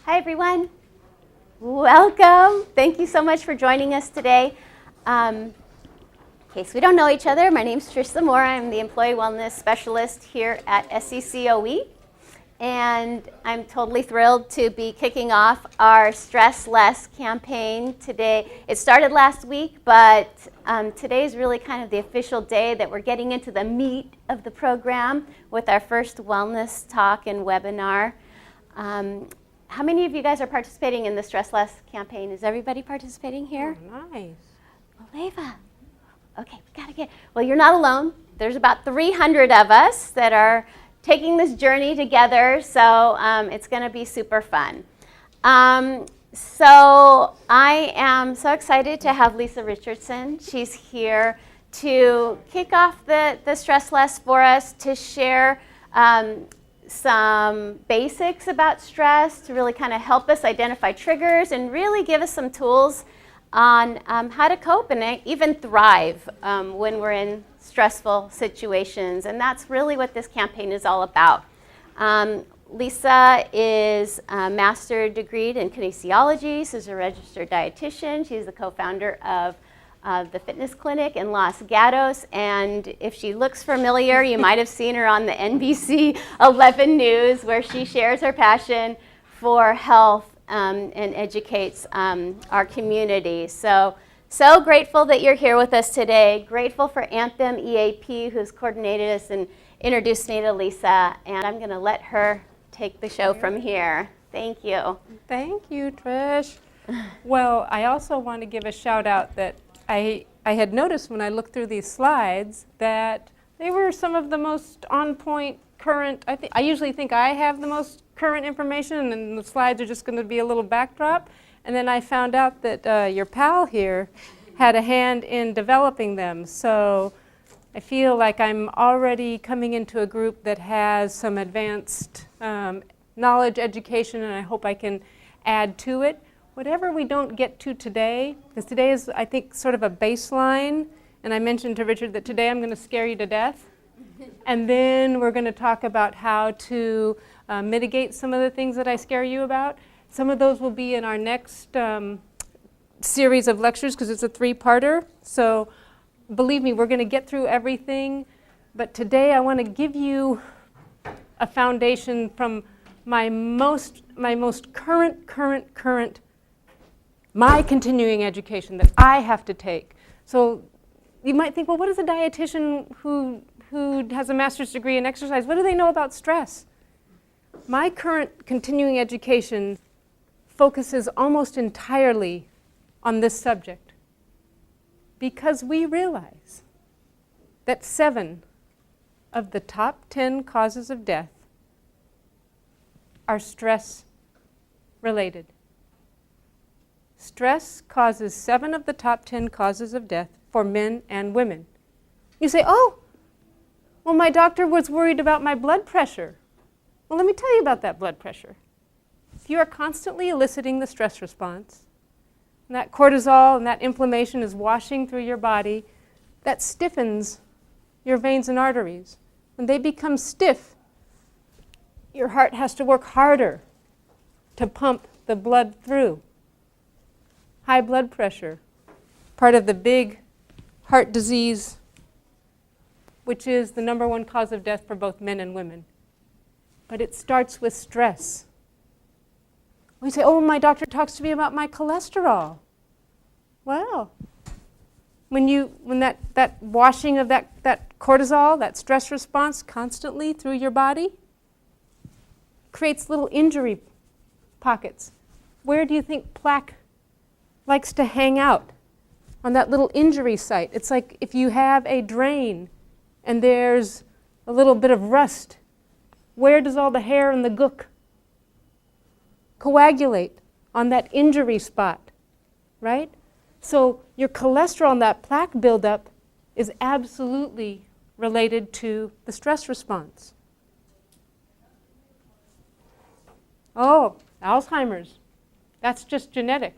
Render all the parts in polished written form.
Hi, everyone. Welcome. Thank you so much for joining us today. In case we don't know each other, my name is Trish Zamora. I'm the Employee Wellness Specialist here at SCCOE. And I'm totally thrilled to be kicking off our Stress Less campaign today. It started last week, but today is really kind of the official day that we're getting into the meat of the program with our first wellness talk and webinar. How many of you guys are participating in the Stress Less campaign? Is everybody participating here? Oh, nice. Maleva. Okay, we gotta get, well, you're not alone. There's about 300 of us that are taking this journey together, so it's going to be super fun. So I am so excited to have Lisa Richardson. She's here to kick off the Stress Less for us, to share some basics about stress, to really kind of help us identify triggers and really give us some tools on how to cope and even thrive when we're in stressful situations. And that's really what this campaign is all about. Lisa is a master's degree in kinesiology. She's a registered dietitian. She's the co-founder of the fitness clinic in Los Gatos. And if she looks familiar, you might have seen her on the NBC 11 News, where she shares her passion for health and educates our community. So grateful that you're here with us today. Grateful for Anthem EAP, who's coordinated us and introduced me to Lisa. And I'm going to let her take the show from here. Thank you. Thank you, Trish. Well, I also want to give a shout out that I had noticed when I looked through these slides that they were some of the most on point current. I usually think I have the most current information, and then the slides are just going to be a little backdrop. And then I found out that your pal here had a hand in developing them. So I feel like I'm already coming into a group that has some advanced knowledge, education, and I hope I can add to it. Whatever we don't get to today, because today is, I think, sort of a baseline. And I mentioned to Richard that today I'm going to scare you to death. And then we're going to talk about how to mitigate some of the things that I scare you about. Some of those will be in our next series of lectures, because it's a three-parter. So believe me, we're going to get through everything. But today I want to give you a foundation from my most current, my continuing education that I have to take. So you might think, well, what is a dietitian who has a master's degree in exercise? What do they know about stress? My current continuing education focuses almost entirely on this subject, because we realize that 7 of the top 10 causes of death are stress related. Stress causes 7 of the top 10 causes of death for men and women. You say, oh, well, my doctor was worried about my blood pressure. Well, let me tell you about that blood pressure. If you are constantly eliciting the stress response, and that cortisol and that inflammation is washing through your body, that stiffens your veins and arteries. When they become stiff, your heart has to work harder to pump the blood through. High blood pressure, part of the big heart disease, which is the number 1 cause of death for both men and women. But it starts with stress. We say, oh, my doctor talks to me about my cholesterol. Well, when that washing of that cortisol, that stress response constantly through your body, creates little injury pockets. Where do you think plaque likes to hang out? On that little injury site. It's like if you have a drain and there's a little bit of rust, where does all the hair and the gook coagulate? On that injury spot, right? So your cholesterol and that plaque buildup is absolutely related to the stress response. Oh, Alzheimer's. That's just genetic.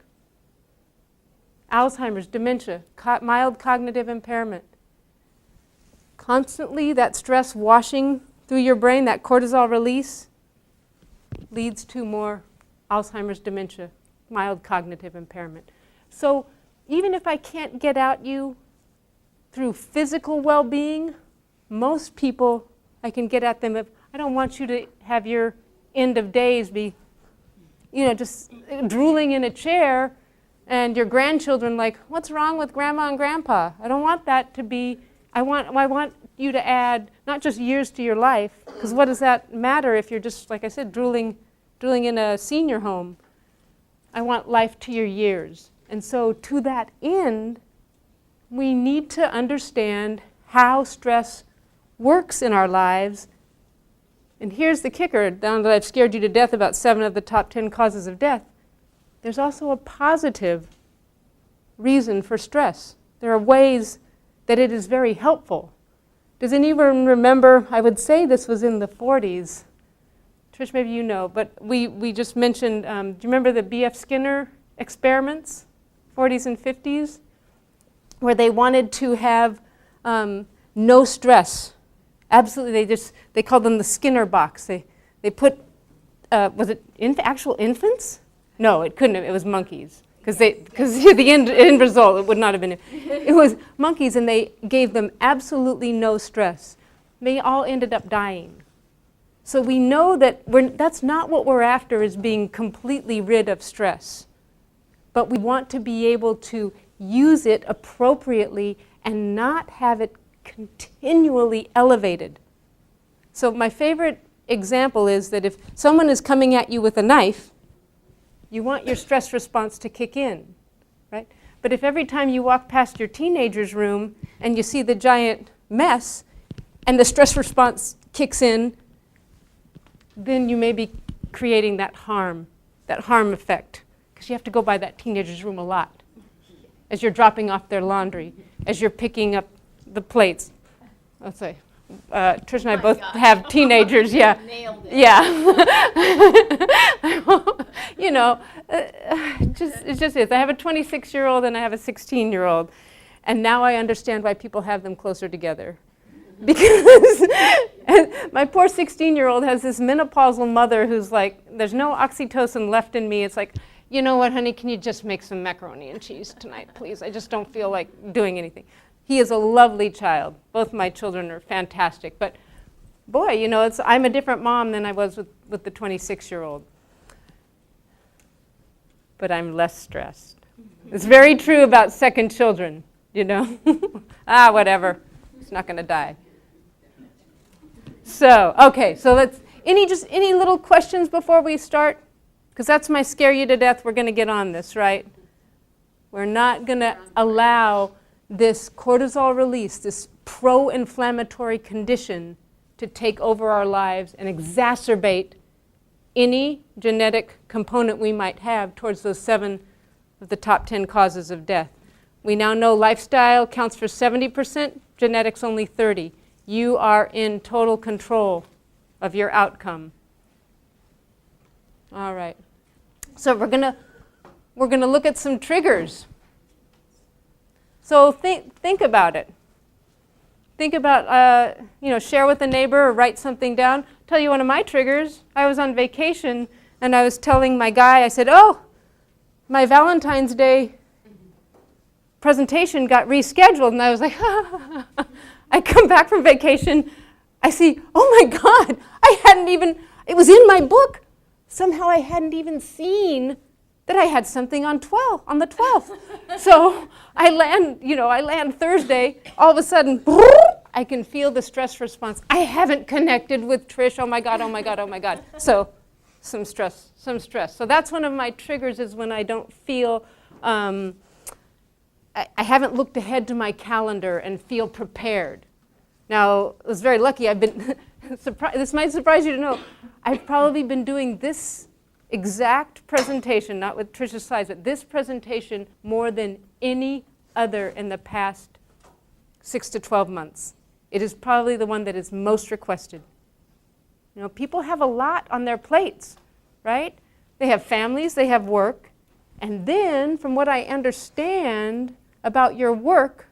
Alzheimer's, dementia, mild cognitive impairment. Constantly that stress washing through your brain, that cortisol release, leads to more Alzheimer's, dementia, mild cognitive impairment. So even if I can't get at you through physical well-being, most people, I can get at them if I don't want you to have your end of days be, just drooling in a chair and your grandchildren like, what's wrong with grandma and grandpa? I don't want that to be, I want you to add not just years to your life, because what does that matter if you're just, like I said, drooling in a senior home? I want life to your years. And so to that end, we need to understand how stress works in our lives. And here's the kicker, now that I've scared you to death about 7 of the top 10 causes of death, there's also a positive reason for stress. There are ways that it is very helpful. Does anyone remember, I would say this was in the 40s, Trish, maybe you know, but we just mentioned, do you remember the B.F. Skinner experiments, 40s and 50s, where they wanted to have no stress. Absolutely, they called them the Skinner box. They put, was it actual infants? No, it couldn't have, it was monkeys. Because the end result, it would not have been, it was monkeys, and they gave them absolutely no stress. They all ended up dying. So we know that that's not what we're after, is being completely rid of stress. But we want to be able to use it appropriately and not have it continually elevated. So my favorite example is that if someone is coming at you with a knife, you want your stress response to kick in, right? But if every time you walk past your teenager's room and you see the giant mess and the stress response kicks in, then you may be creating that harm effect, because you have to go by that teenager's room a lot as you're dropping off their laundry, as you're picking up the plates. Let's say, Trish and I both have teenagers, yeah. Nailed it. Yeah. It just is. I have a 26-year-old and I have a 16-year-old, and now I understand why people have them closer together. Because my poor 16-year-old has this menopausal mother who's like, there's no oxytocin left in me. It's like, you know what, honey, can you just make some macaroni and cheese tonight, please? I just don't feel like doing anything. He is a lovely child. Both my children are fantastic. But boy, I'm a different mom than I was with the 26-year-old. But I'm less stressed. It's very true about second children, whatever. It's not going to die. So, okay, so let's, any little questions before we start? Because that's my scare you to death. We're going to get on this, right? We're not going to allow this cortisol release, this pro-inflammatory condition, to take over our lives and exacerbate any genetic component we might have towards those 7 of the top 10 causes of death. We now know lifestyle counts for 70%, genetics only 30%. You are in total control of your outcome. All right. So we're gonna look at some triggers. So think about it. Think about, share with a neighbor or write something down. I'll tell you one of my triggers. I was on vacation and I was telling my guy, I said, oh, my Valentine's Day presentation got rescheduled. And I was like, I come back from vacation, I see, oh my God, it was in my book. Somehow I hadn't even seen that I had something on the 12th. So I land Thursday, all of a sudden, I can feel the stress response. I haven't connected with Trish, oh my God, oh my God, oh my God. So some stress. So that's one of my triggers, is when I don't feel, I haven't looked ahead to my calendar and feel prepared. Now, I was very lucky. I've been, this might surprise you to know, I've probably been doing this exact presentation, not with Trish's slides, but this presentation more than any other in the past 6 to 12 months. It is probably the one that is most requested. People have a lot on their plates, right? They have families, they have work, and then, from what I understand about your work,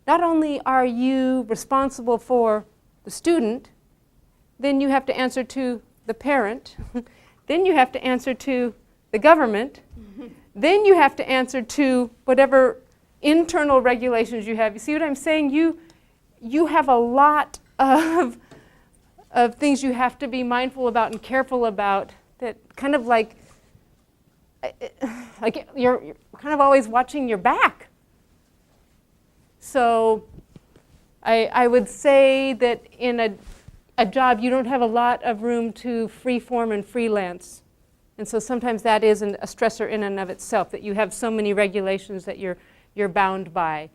not only are you responsible for the student, then you have to answer to the parent, then you have to answer to the the government. Then you have to answer to whatever internal regulations you have. You see what I'm saying? You have a lot of things you have to be mindful about and careful about, that kind of like you're kind of always watching your back. So I would say that in a job you don't have a lot of room to freeform and freelance. And so sometimes that is a stressor in and of itself, that you have so many regulations that you're bound by.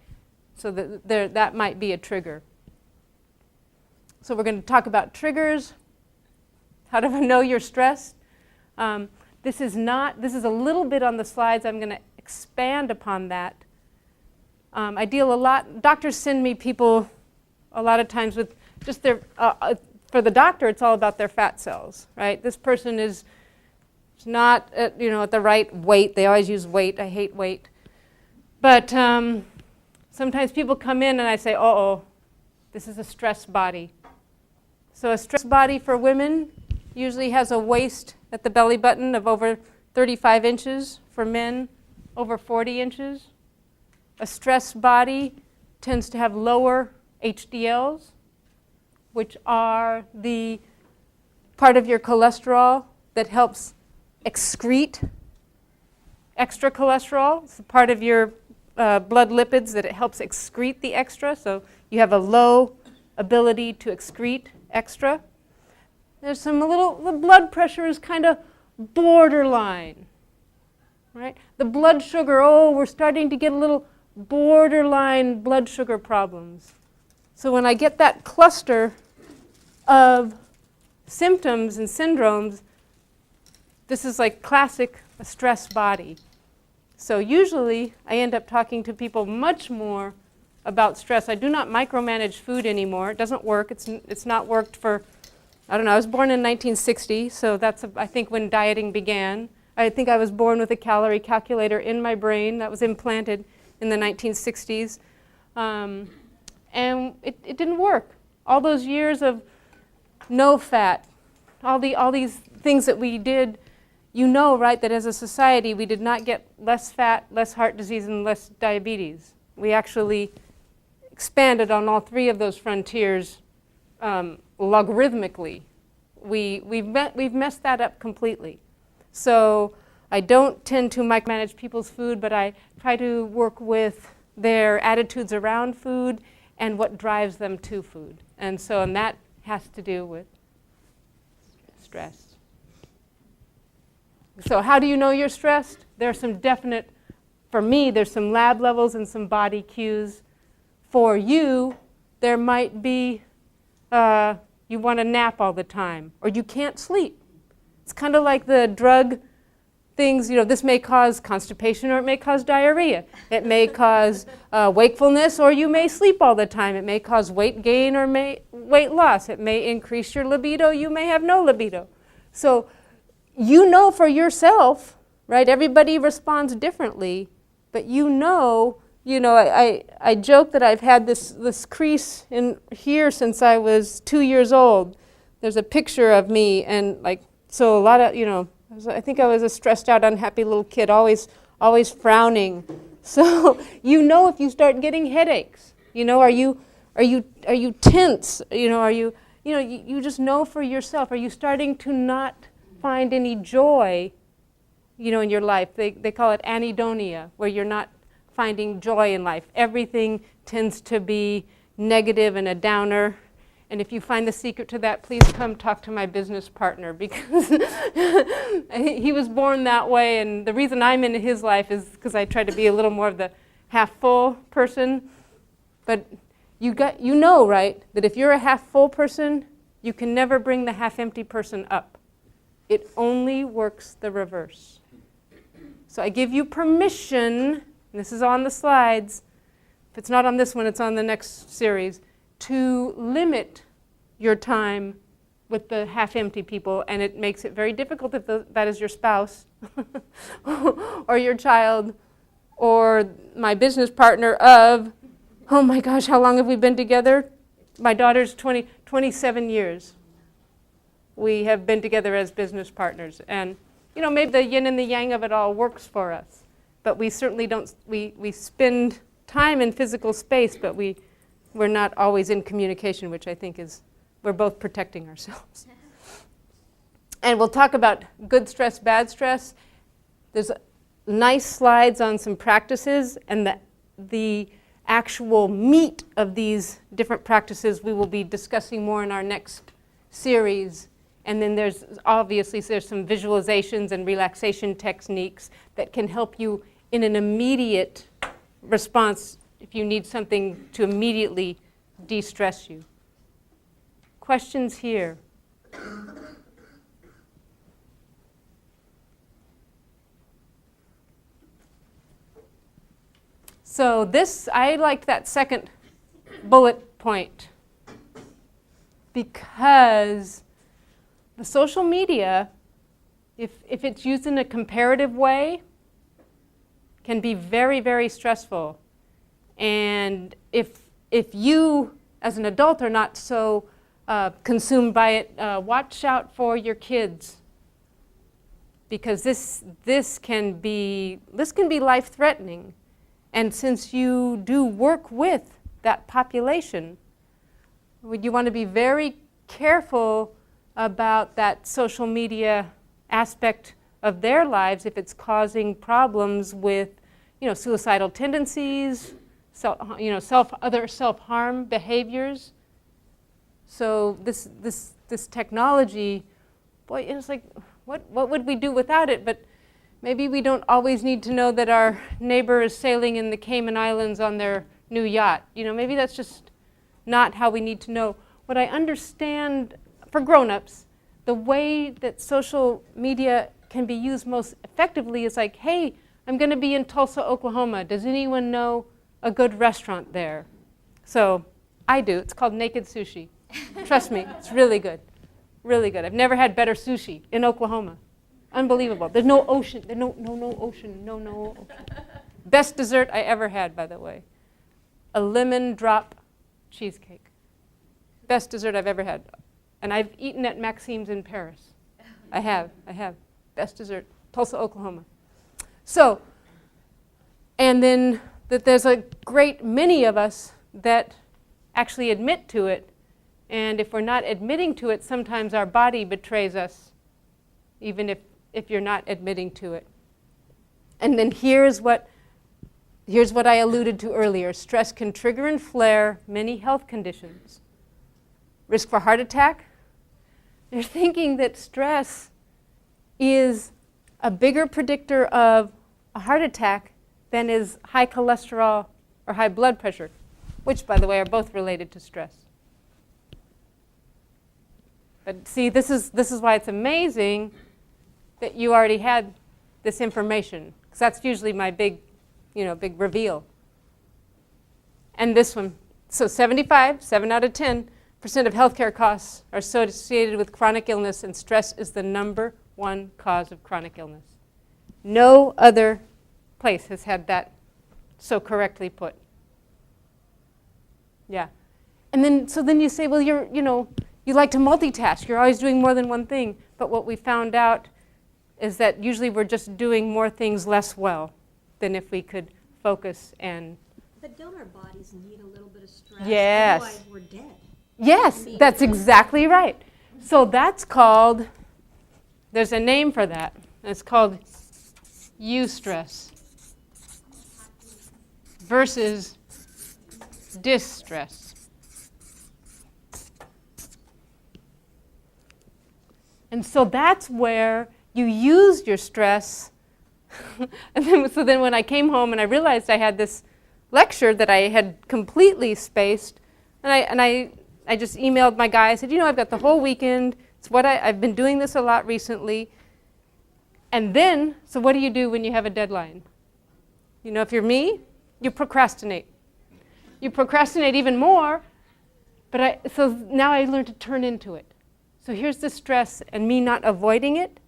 So that might be a trigger. So we're going to talk about triggers, how to know you're stressed. This is a little bit on the slides. I'm going to expand upon that. I deal a lot, doctors send me people a lot of times with just their, for the doctor, it's all about their fat cells, right? This person is not at the right weight. They always use weight. I hate weight. But sometimes people come in and I say, uh-oh, this is a stress body. So a stress body for women usually has a waist at the belly button of over 35 inches. For men, over 40 inches. A stress body tends to have lower HDLs, which are the part of your cholesterol that helps excrete extra cholesterol. It's a part of your blood lipids that it helps excrete the extra. So you have a low ability to excrete extra. There's the blood pressure is kind of borderline, right? The blood sugar, we're starting to get a little borderline blood sugar problems. So when I get that cluster of symptoms and syndromes, this is like classic a stress body. So usually I end up talking to people much more about stress. I do not micromanage food anymore. It doesn't work. It's not worked for, I don't know, I was born in 1960, so that's, I think, when dieting began. I think I was born with a calorie calculator in my brain that was implanted in the 1960s. And it didn't work. All those years of no fat, all these things that we did, right, that as a society we did not get less fat, less heart disease, and less diabetes. We actually expanded on all three of those frontiers logarithmically. We've messed that up completely. So I don't tend to micromanage people's food, but I try to work with their attitudes around food and what drives them to food. And that has to do with stress. So how do you know you're stressed? There are some definite, for me, there's some lab levels and some body cues. For you, there might be you want to nap all the time, or you can't sleep. It's kind of like the drug things, this may cause constipation or it may cause diarrhea. It may cause wakefulness, or you may sleep all the time. It may cause weight gain or weight loss. It may increase your libido. You may have no libido. So for yourself, right? Everybody responds differently, but I joke that I've had this crease in here since I was 2 years old. There's a picture of me, and so a lot of, I think I was a stressed out, unhappy little kid, always frowning. So if you start getting headaches, are you tense? You just know for yourself. Are you starting to not find any joy, in your life? They call it anhedonia, where you're not finding joy in life. Everything tends to be negative and a downer. And if you find the secret to that, please come talk to my business partner, because he was born that way. And the reason I'm in his life is because I try to be a little more of the half-full person. But right, that if you're a half-full person, you can never bring the half-empty person up. It only works the reverse. So I give you permission, and this is on the slides. If it's not on this one, it's on the next series, to limit your time with the half-empty people, and it makes it very difficult if that is your spouse or your child or my business partner of, oh my gosh, how long have we been together? My daughter's 27 years. We have been together as business partners, and maybe the yin and the yang of it all works for us. But we certainly don't, we spend time in physical space, but we're not always in communication, which I think is, we're both protecting ourselves. And we'll talk about good stress, bad stress. There's nice slides on some practices, and the actual meat of these different practices we will be discussing more in our next series. And then there's some visualizations and relaxation techniques that can help you in an immediate response if you need something to immediately de-stress you. Questions here? So I liked that second bullet point because the social media, if it's used in a comparative way, can be very, very stressful. And if you, as an adult, are not so consumed by it, watch out for your kids, because this can be life-threatening. And since you do work with that population, you want to be very careful about that social media aspect of their lives if it's causing problems with, suicidal tendencies, other self-harm behaviors. So this technology, boy, it's like, what would we do without it? But maybe we don't always need to know that our neighbor is sailing in the Cayman Islands on their new yacht. Maybe that's just not how we need to know. What I understand for grown-ups, the way that social media can be used most effectively is like, hey, I'm going to be in Tulsa, Oklahoma. Does anyone know a good restaurant there? So I do. It's called Naked Sushi. Trust me, it's really good. Really good. I've never had better sushi in Oklahoma. Unbelievable. There's no ocean. There's no ocean. No ocean. Best dessert I ever had, by the way. A lemon drop cheesecake. Best dessert I've ever had. And I've eaten at Maxime's in Paris. I have. Best dessert. Tulsa, Oklahoma. So, and then that there's a great many of us that actually admit to it. And if we're not admitting to it, sometimes our body betrays us, even if you're not admitting to it. And then here's what I alluded to earlier. Stress can trigger and flare many health conditions. Risk for heart attack. They're thinking that stress is a bigger predictor of a heart attack than is high cholesterol or high blood pressure, which, by the way, are both related to stress. But see, this is why it's amazing that you already had this information, because that's usually my big reveal. And this one, so 7 out of 10% of healthcare costs are associated with chronic illness, and stress is the number one cause of chronic illness. No other place has had that so correctly put. Yeah. And then you say, well, you like to multitask. You're always doing more than one thing. But what we found out is that usually we're just doing more things less well than if we could focus and... But don't our bodies need a little bit of stress? Yes. Otherwise we're dead. Yes, that's exactly right. So that's called, there's a name for that. It's called eustress versus distress. And so that's where you used your stress. And then when I came home and I realized I had this lecture that I had completely spaced, and I just emailed my guy. I said, I've got the whole weekend. It's what I've been doing this a lot recently. And then, so what do you do when you have a deadline? If you're me, you procrastinate. You procrastinate even more, so now I learned to turn into it. So here's the stress and me not avoiding it.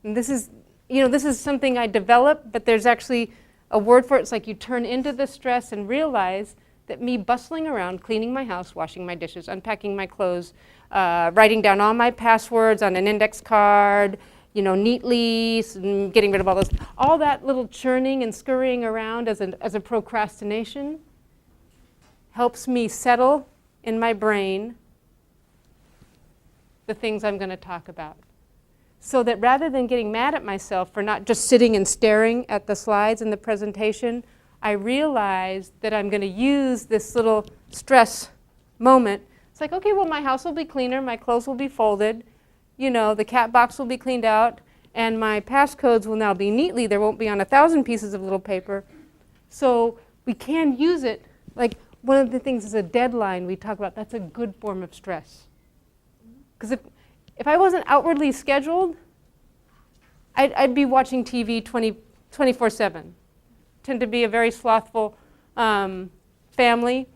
And this is something I developed, but there's actually a word for it. It's like you turn into the stress and realize that me bustling around, cleaning my house, washing my dishes, unpacking my clothes, writing down all my passwords on an index card, neatly, getting rid of all that little churning and scurrying around as a procrastination helps me settle in my brain the things I'm going to talk about. So that rather than getting mad at myself for not just sitting and staring at the slides and the presentation, I realized that I'm going to use this little stress moment. It's like, okay, well, my house will be cleaner, my clothes will be folded, the cat box will be cleaned out, and my passcodes will now be neatly. There won't be on 1,000 pieces of little paper. So we can use it. Like one of the things is a deadline we talk about. That's a good form of stress. Because if I wasn't outwardly scheduled, I'd be watching TV 24/7. Tend to be a very slothful family.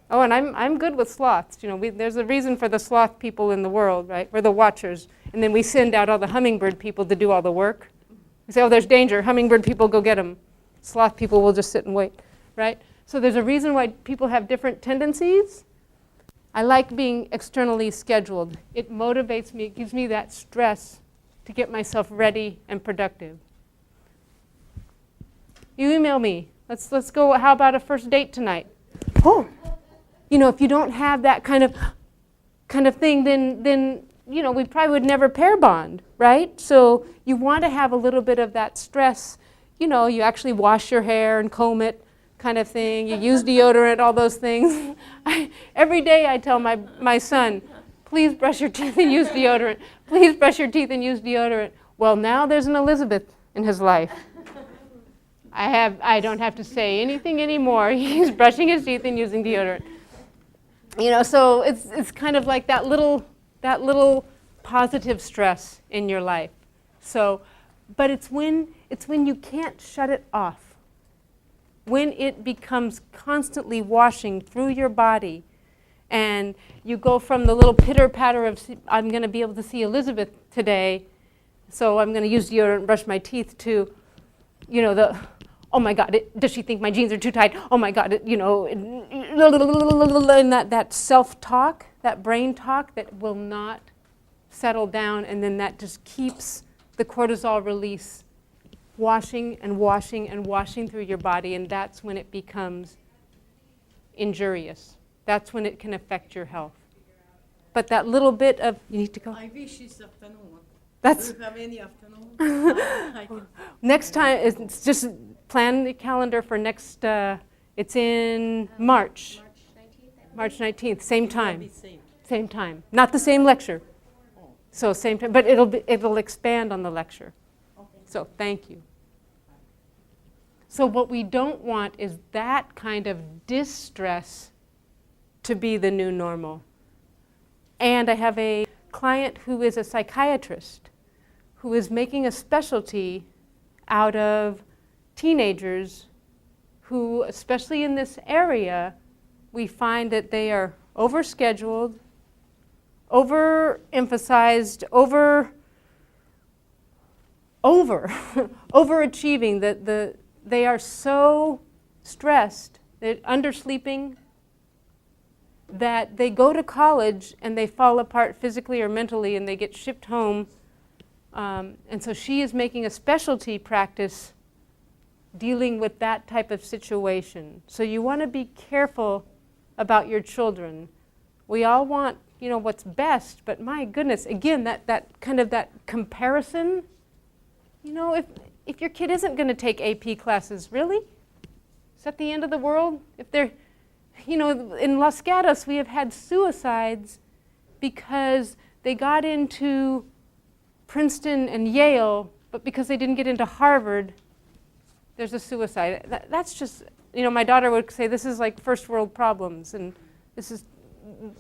Oh, and I'm good with sloths. There's a reason for the sloth people in the world, right? We're the watchers. And then we send out all the hummingbird people to do all the work. We say, oh, there's danger. Hummingbird people, go get them. Sloth people will just sit and wait, right? So there's a reason why people have different tendencies. I like being externally scheduled. It motivates me. It gives me that stress to get myself ready and productive. You email me. Let's go. How about a first date tonight? Oh, if you don't have that kind of thing, then we probably would never pair bond, right? So you want to have a little bit of that stress. You actually wash your hair and comb it, kind of thing. You use deodorant, all those things. Every day I tell my son, please brush your teeth and use deodorant. Please brush your teeth and use deodorant. Well, now there's an Elizabeth in his life. I don't have to say anything anymore. He's brushing his teeth and using deodorant. So it's kind of like that little positive stress in your life. So, but it's when you can't shut it off. When it becomes constantly washing through your body, and you go from the little pitter-patter of, I'm going to be able to see Elizabeth today, so I'm going to use deodorant and brush my teeth, to, oh my God, does she think my jeans are too tight? Oh my God, and that self-talk, that brain talk that will not settle down, and then that just keeps the cortisol release washing and washing and washing through your body, and that's when it becomes injurious. That's when it can affect your health. But that little bit of, you need to go. I wish it's afternoon. That's Do you have any afternoon? next time. It's just plan the calendar for next. It's in March. March 19th. Same time. Same time. Not the same lecture. So same time, but it'll expand on the lecture. So thank you. So what we don't want is that kind of distress to be the new normal. And I have a client who is a psychiatrist who is making a specialty out of teenagers who, especially in this area, we find that they are overscheduled, overemphasized, overachieving, that they are so stressed, they're undersleeping, that they go to college and they fall apart physically or mentally and they get shipped home. And so she is making a specialty practice dealing with that type of situation. So you want to be careful about your children. We all want, what's best, but my goodness, again, that kind of that comparison. If your kid isn't going to take AP classes, really? Is that the end of the world? If they're, in Los Gatos, we have had suicides because they got into Princeton and Yale, but because they didn't get into Harvard, there's a suicide. That's just, my daughter would say, this is like first world problems, and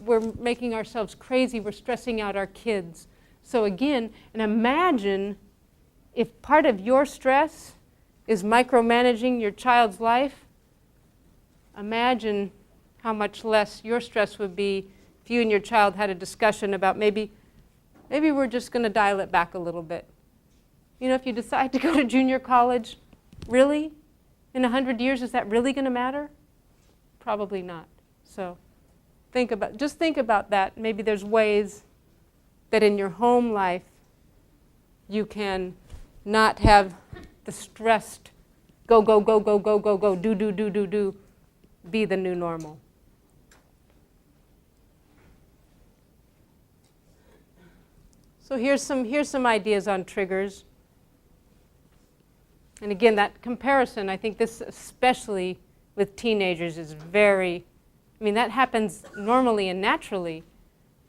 we're making ourselves crazy, we're stressing out our kids. So again, and imagine if part of your stress is micromanaging your child's life, imagine how much less your stress would be if you and your child had a discussion about maybe we're just going to dial it back a little bit. If you decide to go to junior college, really? In 100 years, is that really going to matter? Probably not. So think about that. Maybe there's ways that in your home life you can not have the stressed go, go, go, go, go, go, go, do, do, do, do, do, be the new normal. So here's some ideas on triggers. And again, that comparison, I think this especially with teenagers is very, I mean, that happens normally and naturally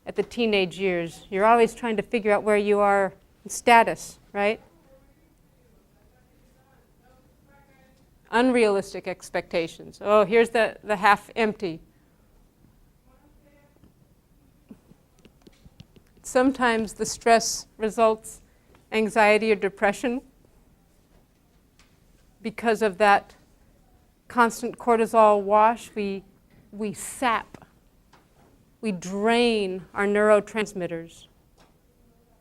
at the teenage years. You're always trying to figure out where you are in status, right? Unrealistic expectations. Oh, here's the half empty. Sometimes the stress results anxiety or depression because of that constant cortisol wash. We sap, we drain our neurotransmitters.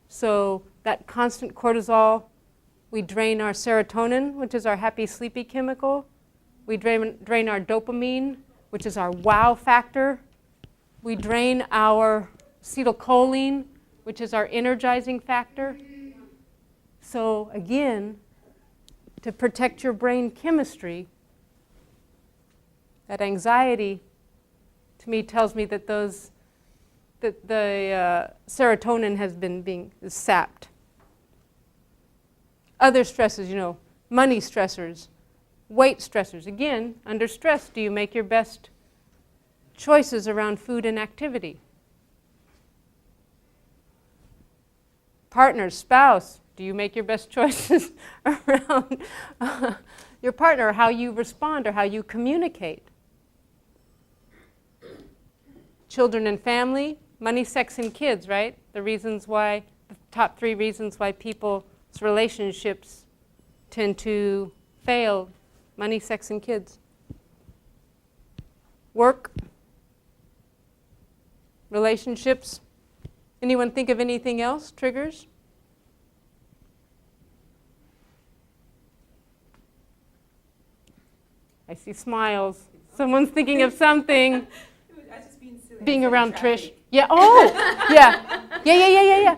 So that constant cortisol, we drain our serotonin, which is our happy, sleepy chemical. We drain our dopamine, which is our wow factor. We drain our acetylcholine, which is our energizing factor. So again, to protect your brain chemistry, that anxiety, to me, tells me that the serotonin has been being sapped. Other stresses, money stressors, weight stressors. Again, under stress, do you make your best choices around food and activity? Partner, spouse, do you make your best choices around your partner, how you respond or how you communicate? Children and family, money, sex, and kids, right? The top 3 reasons why people's relationships tend to fail: money, sex, and kids. Work, relationships. Anyone think of anything else? Triggers? I see smiles. Someone's thinking of something. I was just being silly. Being around Trish. Yeah. Oh, yeah.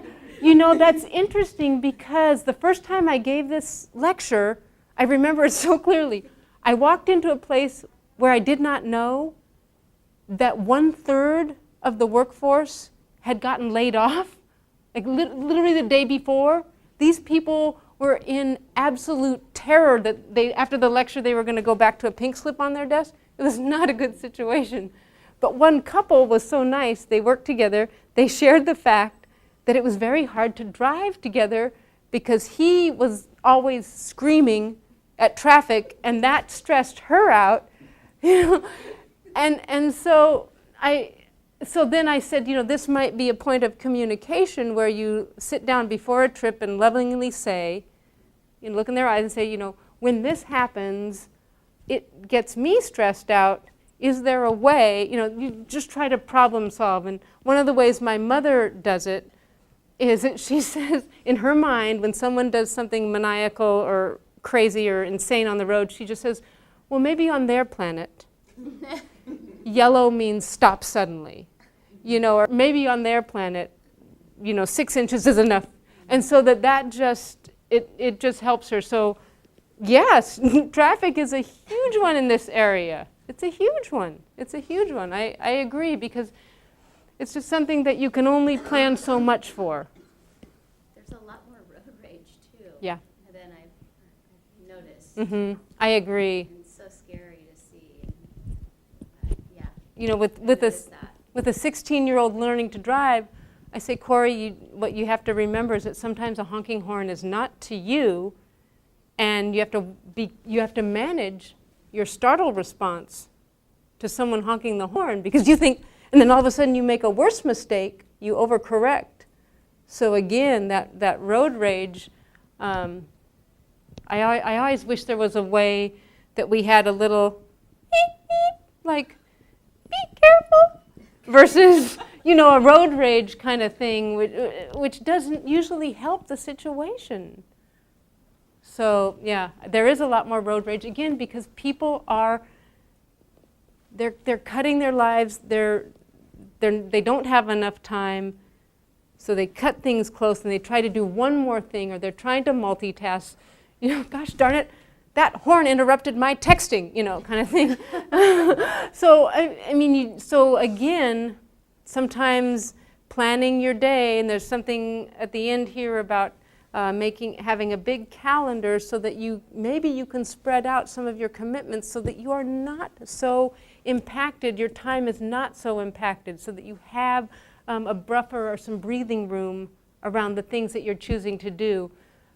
That's interesting because the first time I gave this lecture, I remember it so clearly. I walked into a place where I did not know that 1/3 of the workforce had gotten laid off, like literally the day before. These people were in absolute terror that after the lecture they were going to go back to a pink slip on their desk. It was not a good situation. But one couple was so nice. They worked together. They shared the fact that it was very hard to drive together because he was always screaming at traffic, and that stressed her out. And so then I said, this might be a point of communication where you sit down before a trip and lovingly say, look in their eyes and say, when this happens, it gets me stressed out. Is there a way, you just try to problem solve. And one of the ways my mother does it is that she says, in her mind, when someone does something maniacal or crazy or insane on the road, she just says, well, maybe on their planet, yellow means stop suddenly. Or maybe on their planet, 6 inches is enough. And so that just, it just helps her. So yes, traffic is a huge one in this area. It's a huge one. I agree, because it's just something that you can only plan so much for. There's a lot more road rage too. Yeah. Than I've noticed. Mm-hmm. I agree. It's so scary to see. With a 16-year-old learning to drive, I say, Corey, what you have to remember is that sometimes a honking horn is not to you, and you have to manage your startle response to someone honking the horn, because you think, and then all of a sudden you make a worse mistake, you overcorrect. So again, that road rage, I always wish there was a way that we had a little beep, beep, like, be careful, versus, a road rage kind of thing, which doesn't usually help the situation. So yeah, there is a lot more road rage, again, because people they're cutting their lives, they don't have enough time, So they cut things close and they try to do one more thing, or they're trying to multitask. Gosh darn it, that horn interrupted my texting, kind of thing. So, so again, sometimes planning your day, and there's something at the end here about having a big calendar so that maybe you can spread out some of your commitments so that you are not so impacted, your time is not so impacted, so that you have a buffer or some breathing room around the things that you're choosing to do.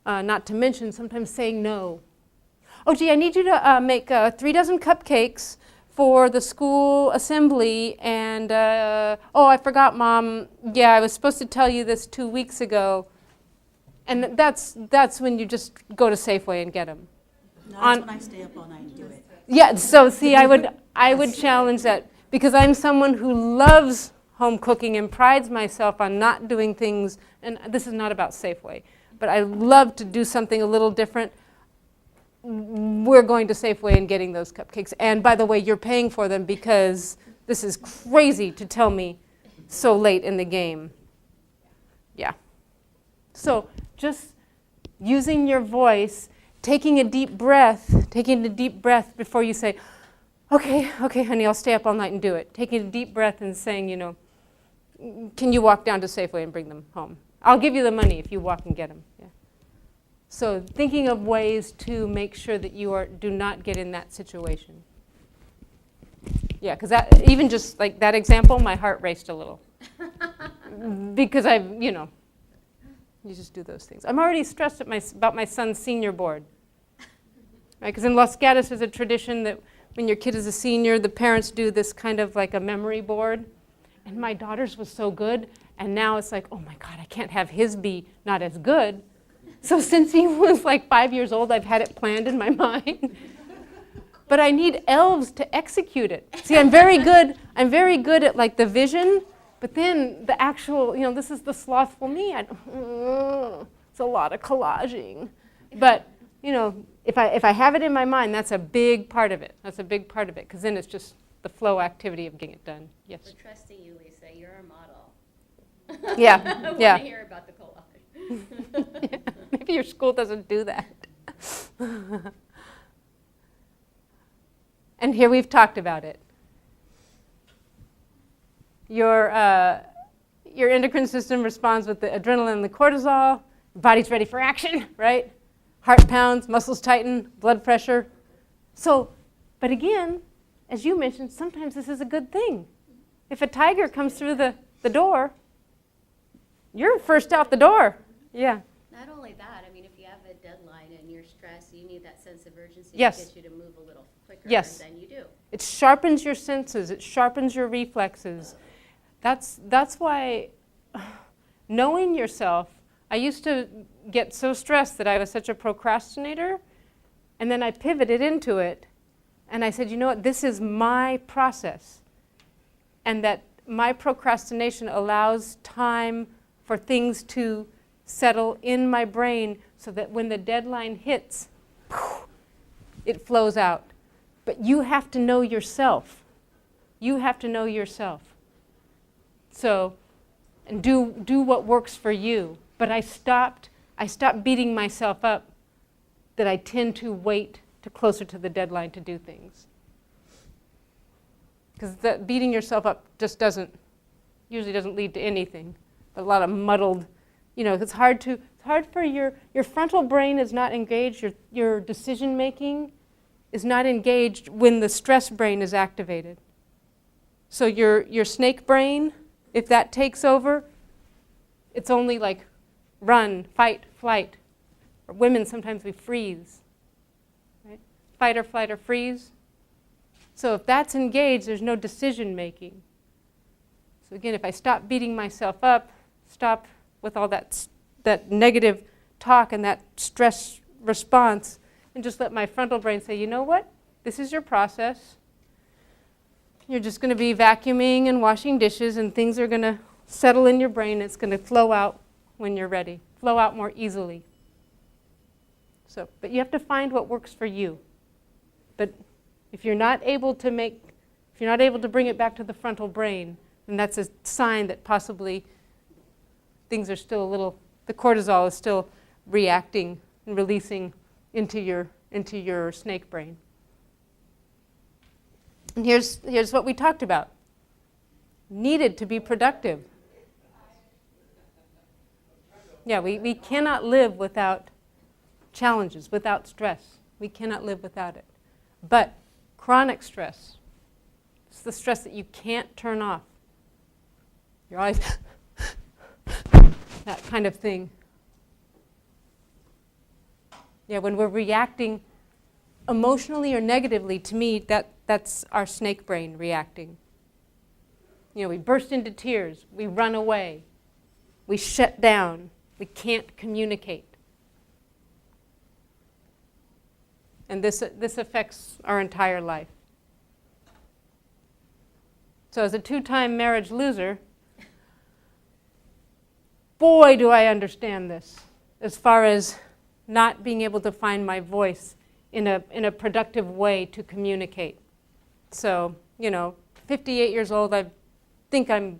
Not to mention sometimes saying no. Oh, gee, I need you to make 3 dozen cupcakes for the school assembly, and oh, I forgot, Mom. Yeah, I was supposed to tell you this 2 weeks ago. And that's when you just go to Safeway and get them. No, that's when I stay up all night and do it. Yeah, so see, I would challenge that, because I'm someone who loves home cooking and prides myself on not doing things, and this is not about Safeway, but I love to do something a little different. We're going to Safeway and getting those cupcakes. And by the way, you're paying for them, because this is crazy to tell me so late in the game. Yeah. So just using your voice, taking a deep breath before you say, okay, honey, I'll stay up all night and do it. Taking a deep breath and saying, can you walk down to Safeway and bring them home? I'll give you the money if you walk and get them. Yeah. So thinking of ways to make sure that you do not get in that situation. Yeah, because even just like that example, my heart raced a little. Because you just do those things. I'm already stressed about my son's senior board. Right? Because in Los Gatos, there's a tradition that when your kid is a senior, the parents do this kind of like a memory board. And my daughter's was so good, and now it's like, oh my God, I can't have his be not as good. So since he was like 5 years old, I've had it planned in my mind. But I need elves to execute it. See, I'm very good at like the vision, but then the actual, this is the slothful me. It's a lot of collaging. But, if I have it in my mind, that's a big part of it. Because then it's just the flow activity of getting it done. Yes? We're trusting you, Lisa. You're our model. Yeah, I yeah. want to hear about the collage. Yeah. Maybe your school doesn't do that. And here we've talked about it. Your endocrine system responds with the adrenaline and the cortisol. Your body's ready for action, right? Heart pounds, muscles tighten, blood pressure. So, but again, as you mentioned, sometimes this is a good thing. If a tiger comes through the door, you're first out the door. Yeah. Not only that, if you have a deadline and you're stressed, you need that sense of urgency Yes. to get you to move a little quicker Yes. than you do. It sharpens your senses. It sharpens your reflexes. That's why knowing yourself, I used to get so stressed that I was such a procrastinator, and then I pivoted into it, and I said, you know what, this is my process, and that my procrastination allows time for things to settle in my brain so that when the deadline hits, it flows out. But you have to know yourself. You have to know yourself. So, and do what works for you. But I stopped beating myself up that I tend to wait to closer to the deadline to do things. Because beating yourself up just usually doesn't lead to anything. A lot of muddled, it's hard for your frontal brain is not engaged, your decision making is not engaged when the stress brain is activated. So your snake brain, if that takes over, it's only like run, fight, flight. Or women, sometimes we freeze. Right? Fight or flight or freeze. So if that's engaged, there's no decision making. So again, if I stop beating myself up, stop with all that negative talk and that stress response, and just let my frontal brain say, you know what? This is your process. You're just going to be vacuuming and washing dishes, and things are going to settle in your brain. It's going to flow out when you're ready, flow out more easily. So, but you have to find what works for you. But if you're not able to bring it back to the frontal brain, then that's a sign that possibly things are still the cortisol is still reacting and releasing into your snake brain. And here's what we talked about. Needed to be productive. Yeah, we cannot live without challenges, without stress. We cannot live without it. But chronic stress, it's the stress that you can't turn off. You're always that kind of thing. Yeah, when we're reacting emotionally or negatively, to me, that's our snake brain reacting. You know, we burst into tears, we run away, we shut down, we can't communicate. And this affects our entire life. So as a 2-time marriage loser, boy, do I understand this, as far as not being able to find my voice in a productive way to communicate. So, 58 years old, I think I'm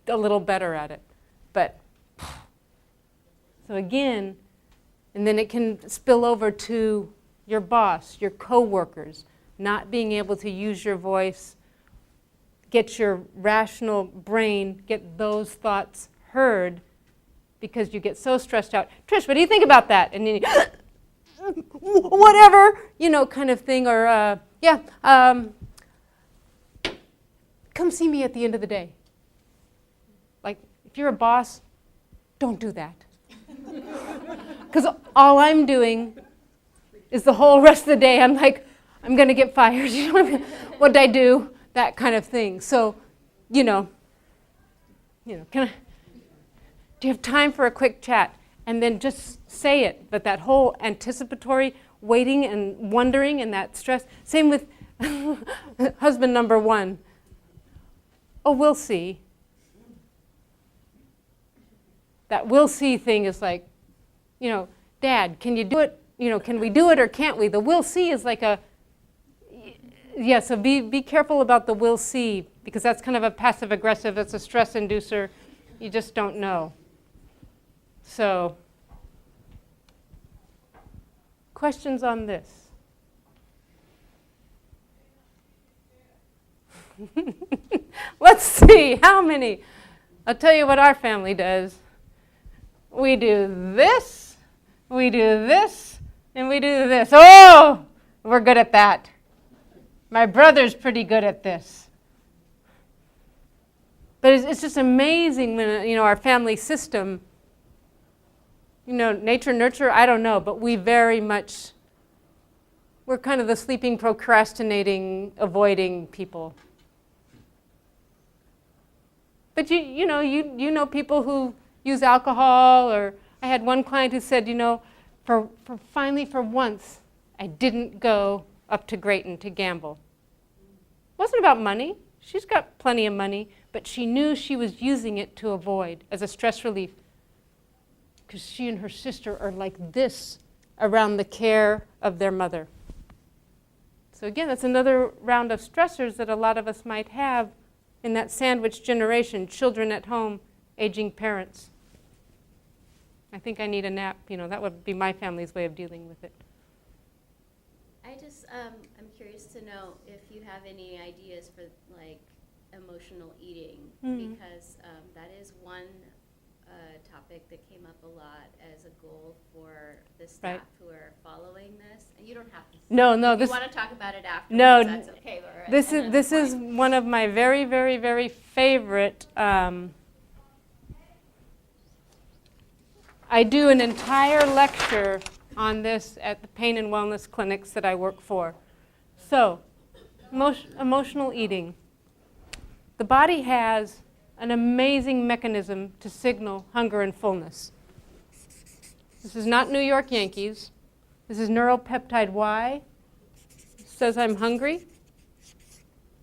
a little better at it. But, so again, and then it can spill over to your boss, your coworkers, not being able to use your voice, get your rational brain, get those thoughts heard, because you get so stressed out. Trish, what do you think about that? And then you, whatever, kind of thing. Or, come see me at the end of the day. Like, if you're a boss, don't do that. Because all I'm doing is the whole rest of the day, I'm like, I'm going to get fired. What did I do? That kind of thing. So, can I... Do you have time for a quick chat? And then just say it. But that whole anticipatory waiting and wondering and that stress. Same with husband number 1. Oh, we'll see. That we'll see thing is like, Dad, can you do it? Can we do it or can't we? The we'll see is like so be careful about the we'll see, because that's kind of a passive aggressive, that's a stress inducer. You just don't know. So, questions on this? Let's see, how many? I'll tell you what our family does. We do this, and we do this. Oh, we're good at that. My brother's pretty good at this. But it's just amazing when, our family system, nature, nurture, I don't know, but we're kind of the sleeping, procrastinating, avoiding people. But you know people who use alcohol, or I had one client who said, finally for once, I didn't go up to Grayton to gamble. It wasn't about money. She's got plenty of money, but she knew she was using it to avoid as a stress relief, because she and her sister are like this around the care of their mother. So again, that's another round of stressors that a lot of us might have in that sandwich generation, children at home, aging parents. I think I need a nap. That would be my family's way of dealing with it. I'm curious to know if you have any ideas for like emotional eating, because that is one topic that came up a lot as a goal for the staff who are following this. And you don't have to. No. If you want to talk about it afterwards, No. that's okay. Laura. This is one of my very, very, very favorite. I do an entire lecture on this at the pain and wellness clinics that I work for. So, emotional eating. The body has an amazing mechanism to signal hunger and fullness. This is not New York Yankees. This is neuropeptide Y. It says I'm hungry.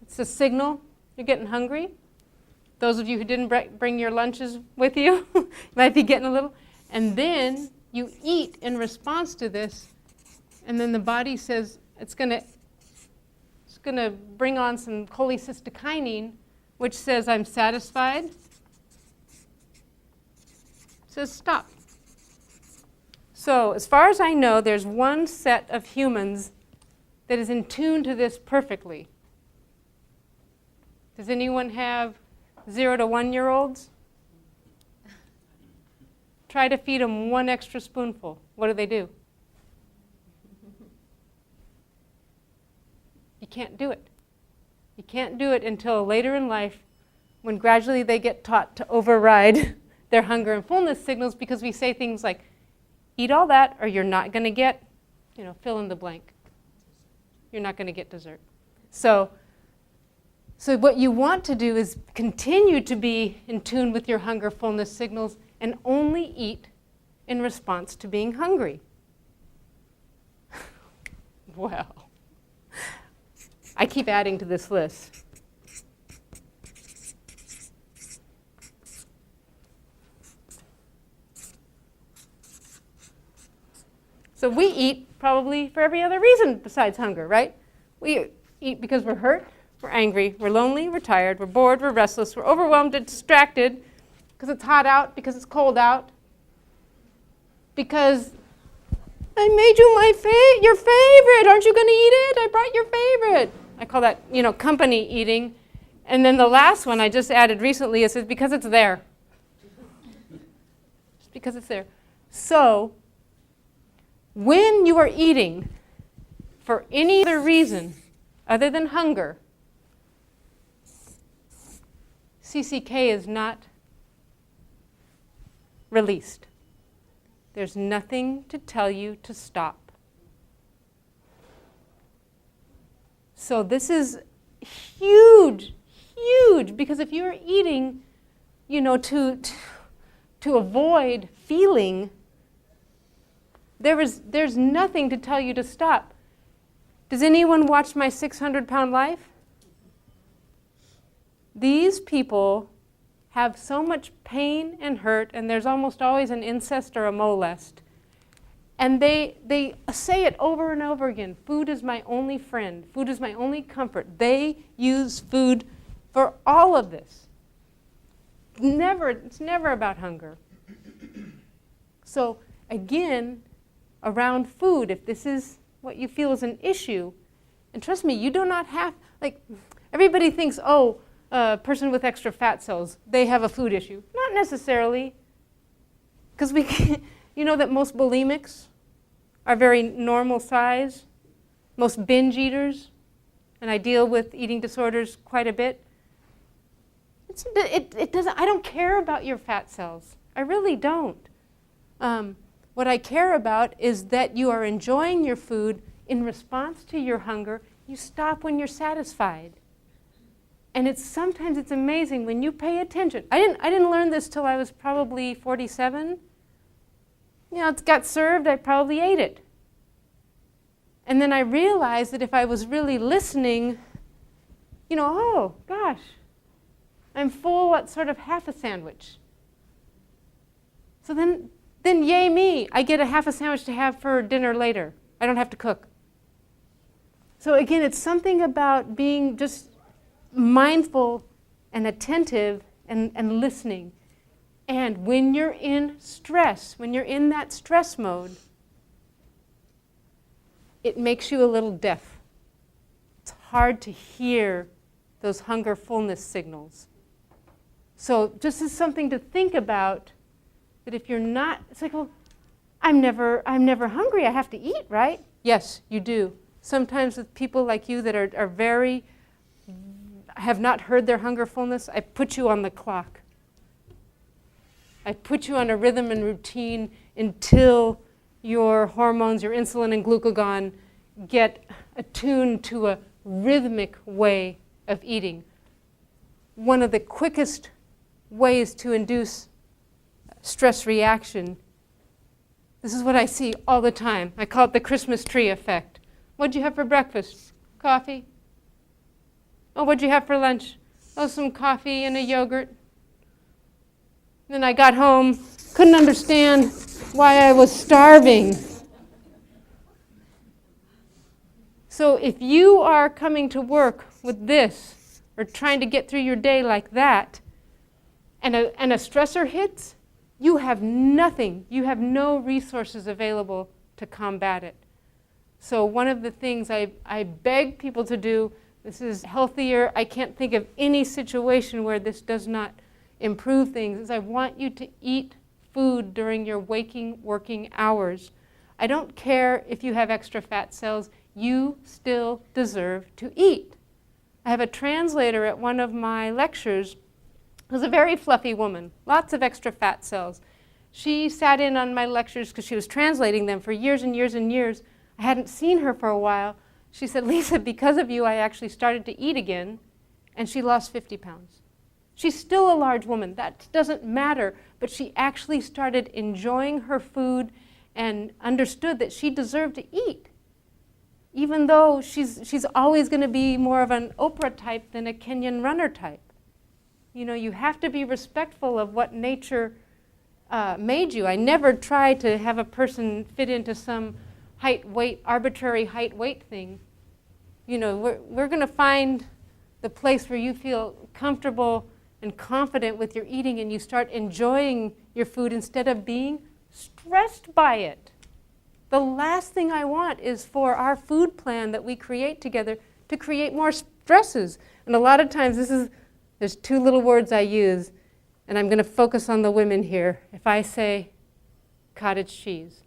It's a signal you're getting hungry. Those of you who didn't bring your lunches with you might be getting a little. And then you eat in response to this, and then the body says it's going to bring on some cholecystokinin, which says I'm satisfied. says stop. So as far as I know, there's one set of humans that is in tune to this perfectly. Does anyone have 0 to 1 year olds? Try to feed them 1 extra spoonful. What do? You can't do it. You can't do it until later in life, when gradually they get taught to override their hunger and fullness signals, because we say things like, eat all that or you're not going to get, fill in the blank. You're not going to get dessert. So what you want to do is continue to be in tune with your hunger fullness signals and only eat in response to being hungry. Well, I keep adding to this list. So we eat probably for every other reason besides hunger, right? We eat because we're hurt, we're angry, we're lonely, we're tired, we're bored, we're restless, we're overwhelmed and distracted because it's hot out, because it's cold out, because I made you your favorite. Aren't you going to eat it? I brought your favorite. I call that, company eating. And then the last one I just added recently is because it's there. Just because it's there. So when you are eating for any other reason other than hunger, CCK is not released. There's nothing to tell you to stop. So this is huge, huge, because if you're eating, to avoid feeling, there's nothing to tell you to stop. Does anyone watch My 600-Pound Life? These people have so much pain and hurt, and there's almost always an incest or a molest. And they say it over and over again, food is my only friend, food is my only comfort. They use food for all of this. It's never about hunger. So again, around food, if this is what you feel is an issue, and trust me, you do not have, everybody thinks, a person with extra fat cells, they have a food issue. Not necessarily, because you know that most bulimics are very normal size, most binge eaters, and I deal with eating disorders quite a bit. It doesn't. I don't care about your fat cells. I really don't. What I care about is that you are enjoying your food in response to your hunger. You stop when you're satisfied. And sometimes it's amazing when you pay attention. I didn't learn this till I was probably 47. It got served, I probably ate it. And then I realized that if I was really listening, oh gosh, I'm full, what sort of half a sandwich? So then yay me, I get a half a sandwich to have for dinner later. I don't have to cook. So again, it's something about being just mindful and attentive and listening. And when you're in stress, when you're in that stress mode, it makes you a little deaf. It's hard to hear those hunger fullness signals. So just as something to think about, that if you're not, it's like, well, I'm never hungry, I have to eat, right? Yes, you do. Sometimes with people like you that are very, have not heard their hunger fullness, I put you on the clock. I put you on a rhythm and routine until your hormones, your insulin and glucagon, get attuned to a rhythmic way of eating. One of the quickest ways to induce stress reaction, this is what I see all the time. I call it the Christmas tree effect. What'd you have for breakfast? Coffee? Oh, what'd you have for lunch? Oh, some coffee and a yogurt. Then I got home, couldn't understand why I was starving. So if you are coming to work with this, or trying to get through your day like that, and a stressor hits, you have nothing, you have no resources available to combat it. So one of the things I beg people to do, this is healthier, I can't think of any situation where this does not improve things, is I want you to eat food during your waking, working hours. I don't care if you have extra fat cells, you still deserve to eat. I have a translator at one of my lectures who's a very fluffy woman, lots of extra fat cells. She sat in on my lectures because she was translating them for years and years and years. I hadn't seen her for a while. She said, Lisa, because of you, I actually started to eat again, and she lost 50 pounds. She's still a large woman. That doesn't matter, but she actually started enjoying her food and understood that she deserved to eat, even though she's always going to be more of an Oprah type than a Kenyan runner type. You know, you have to be respectful of what nature made you. I never try to have a person fit into some arbitrary height, weight thing. You know, we're going to find the place where you feel comfortable and confident with your eating and you start enjoying your food instead of being stressed by it. The last thing I want is for our food plan that we create together to create more stresses. And a lot of times there's two little words I use, and I'm going to focus on the women here. If I say cottage cheese,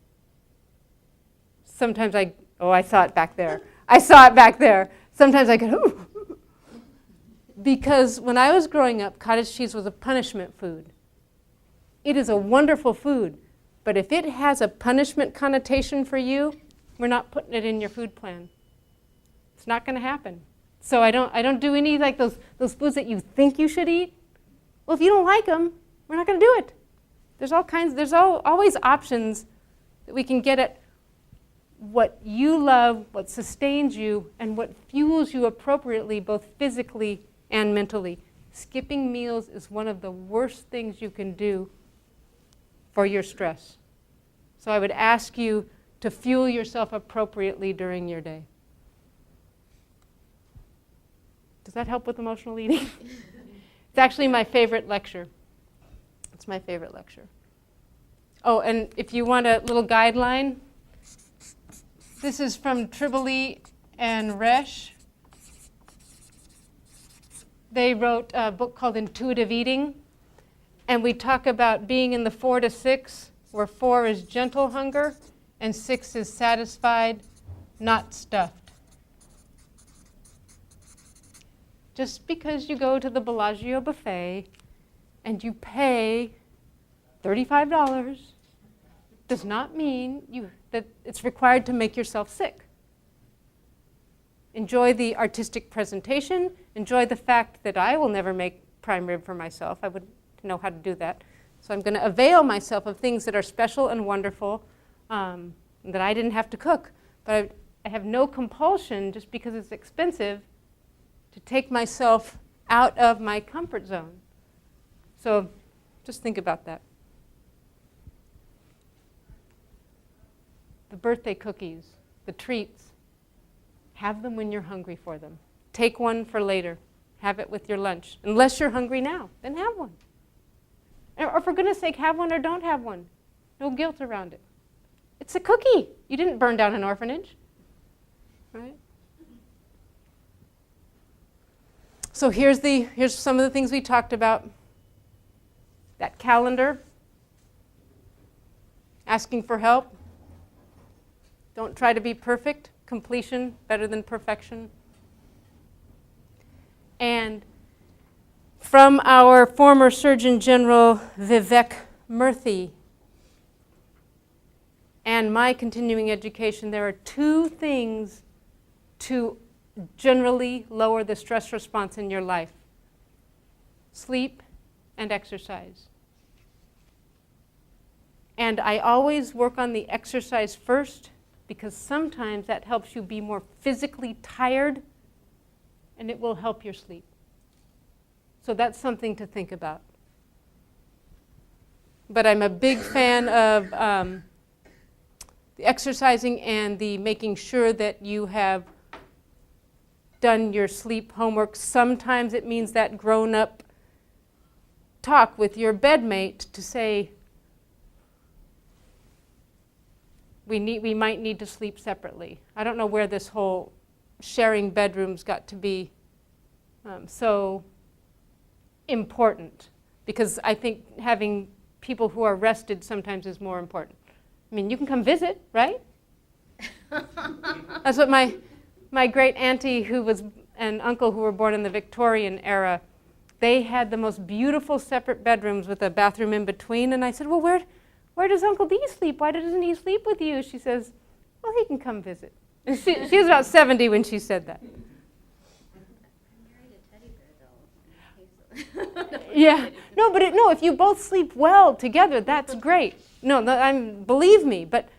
sometimes I saw it back there. I saw it back there. Sometimes I go, ooh. Because when I was growing up, cottage cheese was a punishment food. It is a wonderful food, but if it has a punishment connotation for you, we're not putting it in your food plan. It's not going to happen. So I don't do any like those foods that you think you should eat. Well, if you don't like them, we're not going to do it. There's always options that we can get at what you love, what sustains you, and what fuels you appropriately, both physically and mentally. Skipping meals is one of the worst things you can do for your stress. So I would ask you to fuel yourself appropriately during your day. Does that help with emotional eating? It's actually my favorite lecture. It's my favorite lecture. Oh, and if you want a little guideline, this is from Tribole and Resch. They wrote a book called Intuitive Eating, and we talk about being in the 4 to 6, where 4 is gentle hunger and 6 is satisfied, not stuffed. Just because you go to the Bellagio buffet and you pay $35 does not mean that it's required to make yourself sick. Enjoy the artistic presentation. Enjoy the fact that I will never make prime rib for myself. I wouldn't know how to do that. So I'm going to avail myself of things that are special and wonderful that I didn't have to cook. But I have no compulsion, just because it's expensive, to take myself out of my comfort zone. So just think about that. The birthday cookies, the treats, have them when you're hungry for them. Take one for later. Have it with your lunch. Unless you're hungry now, then have one. Or for goodness sake, have one or don't have one. No guilt around it. It's a cookie. You didn't burn down an orphanage, right? So here's some of the things we talked about. That calendar, asking for help. Don't try to be perfect. Completion better than perfection. And from our former Surgeon General Vivek Murthy and my continuing education, there are 2 things to generally lower the stress response in your life: sleep and exercise. And I always work on the exercise first, because sometimes that helps you be more physically tired, and it will help your sleep. So that's something to think about. But I'm a big fan of the exercising and the making sure that you have done your sleep homework. Sometimes it means that grown-up talk with your bedmate to say, we might need to sleep separately. I don't know where this whole sharing bedrooms got to be so important, because I think having people who are rested sometimes is more important. I mean, you can come visit, right? That's what my great auntie and uncle who were born in the Victorian era, they had the most beautiful separate bedrooms with a bathroom in between. And I said, well, where does Uncle D sleep? Why doesn't he sleep with you? She says, well, he can come visit. And she was about 70 when she said that. Yeah, no, but if you both sleep well together, that's great. No, believe me, but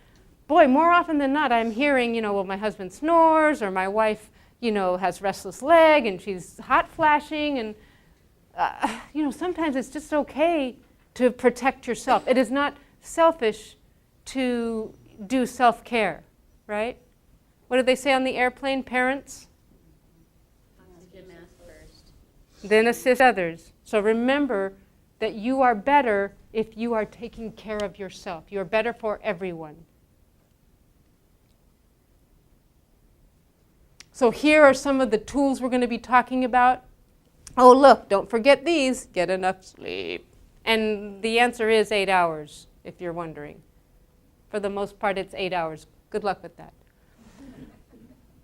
boy, more often than not, I'm hearing, well, my husband snores, or my wife, has restless leg, and she's hot flashing, and sometimes it's just okay to protect yourself. It is not selfish to do self-care, right? What did they say on the airplane, parents? Then assist others. So remember that you are better if you are taking care of yourself. You are better for everyone. So here are some of the tools we're going to be talking about. Oh, look, don't forget these. Get enough sleep. And the answer is 8 hours, if you're wondering. For the most part, it's 8 hours. Good luck with that.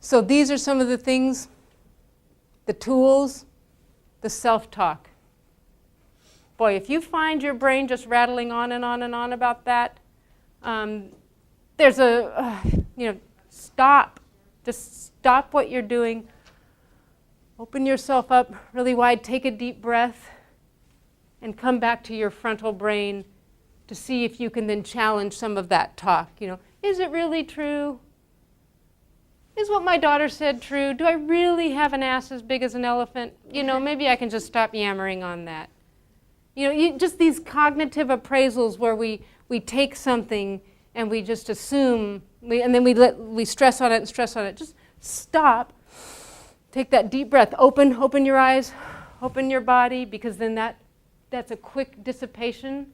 So these are some of the things, the tools, the self-talk. Boy, if you find your brain just rattling on and on and on about that, there's stop. Just stop what you're doing. Open yourself up really wide. Take a deep breath and come back to your frontal brain to see if you can then challenge some of that talk. Is it really true? Is what my daughter said true? Do I really have an ass as big as an elephant? Maybe I can just stop yammering on that. Just these cognitive appraisals where we take something and we just assume, and then we stress on it and stress on it. Just stop. Take that deep breath. Open your eyes, open your body, because then that's a quick dissipation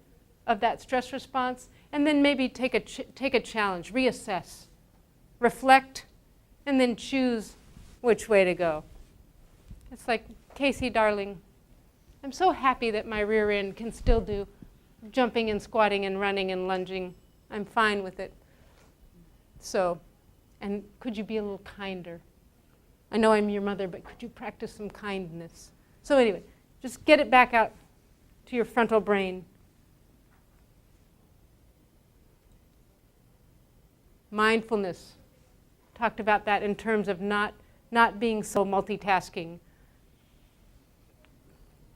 of that stress response. And then maybe take a challenge, reassess, reflect, and then choose which way to go. It's like, Casey, darling, I'm so happy that my rear end can still do jumping and squatting and running and lunging. I'm fine with it. So, and could you be a little kinder? I know I'm your mother, but could you practice some kindness? So anyway, just get it back out to your frontal brain. Mindfulness. Talked about that in terms of not being so multitasking.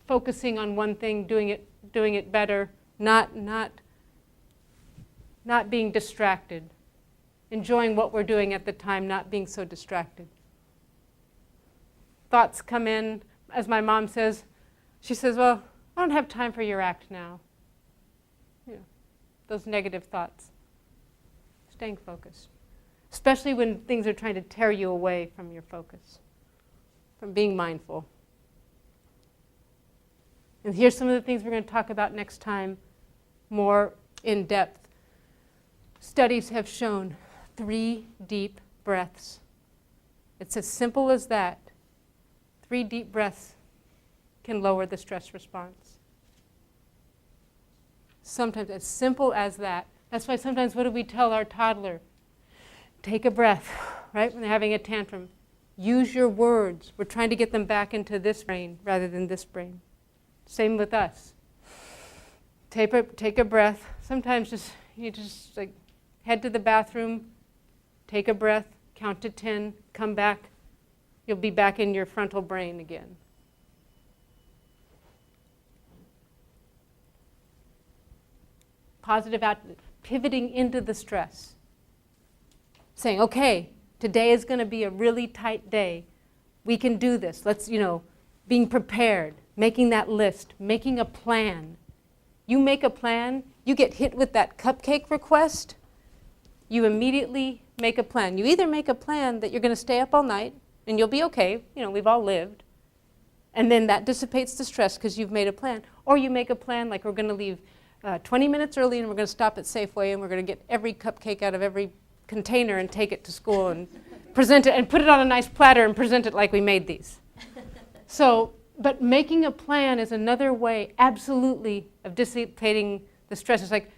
Focusing on one thing, doing it better, not being distracted. Enjoying what we're doing at the time, not being so distracted. Thoughts come in, as my mom says. She says, well, I don't have time for your act now. Those negative thoughts. Staying focused. Especially when things are trying to tear you away from your focus, from being mindful. And here's some of the things we're going to talk about next time, more in depth. Studies have shown 3 deep breaths. It's as simple as that. 3 deep breaths can lower the stress response. Sometimes as simple as that. That's why sometimes what do we tell our toddler? Take a breath, right, when they're having a tantrum. Use your words. We're trying to get them back into this brain rather than this brain. Same with us. Take a breath. Sometimes you just like head to the bathroom, take a breath, count to 10, come back. You'll be back in your frontal brain again. Positive attitude, pivoting into the stress. Saying, okay, today is going to be a really tight day. We can do this. Let's, being prepared, making that list, making a plan. You make a plan, you get hit with that cupcake request, you immediately make a plan. You either make a plan that you're going to stay up all night, and you'll be okay, we've all lived, and then that dissipates the stress because you've made a plan. Or you make a plan like we're going to leave 20 minutes early and we're going to stop at Safeway and we're going to get every cupcake out of every container and take it to school and present it and put it on a nice platter and present it like we made these. So, but making a plan is another way, absolutely, of dissipating the stress. It's like,